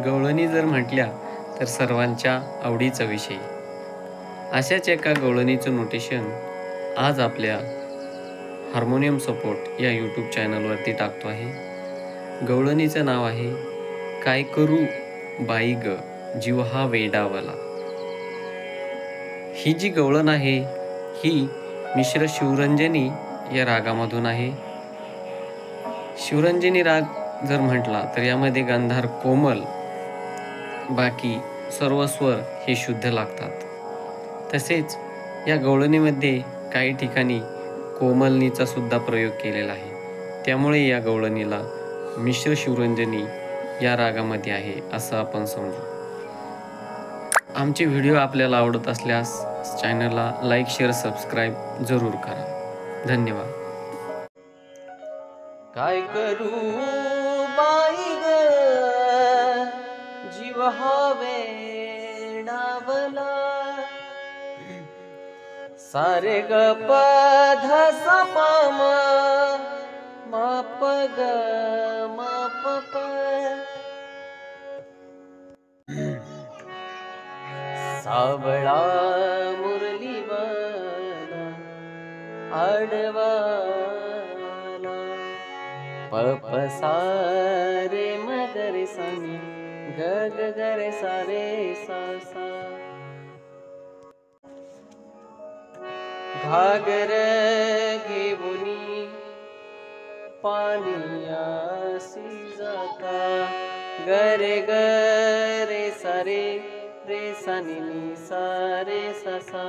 गवळणी जर म्हटल्या तर सर्वांच्या आवडीचा विषय. अशाच एका गवळणीचं नोटेशन आज आपल्या हार्मोनियम सपोर्ट या यूट्यूब चॅनलवरती टाकतो आहे. गवळणीचं नाव आहे काय करू बाई ग जीव हा वेडावला. ही जी गवळण आहे ही मिश्र शिवरंजनी या रागामधून आहे. शिवरंजनी राग जर म्हटला तर यामध्ये गांधार कोमल, बाकी सर्व स्वर हे शुद्ध लागतात. तसेच या गवळणीमध्ये काही ठिकाणी कोमलनीचा सुद्धा प्रयोग केलेला आहे. त्यामुळे या गवळणीला मिश्र शिवरंजनी या रागामध्ये आहे असं आपण समजू. आमचे व्हिडिओ आपल्याला आवडत असल्यास चॅनलला लाईक, शेअर, सबस्क्राईब जरूर करा. धन्यवाद. काय करू बाई ग जीव हा वेडावला. सारे ग प ध स प म म प ग म प प. सावळा मुरलीवाला आडवाला प प सा रे म ग रे सा नी ग ग ग रे सा रे सा सा. घागर घेऊनी पाणीयासी जाता ग रे सा रे रे सा नी नी सा रे सा सा.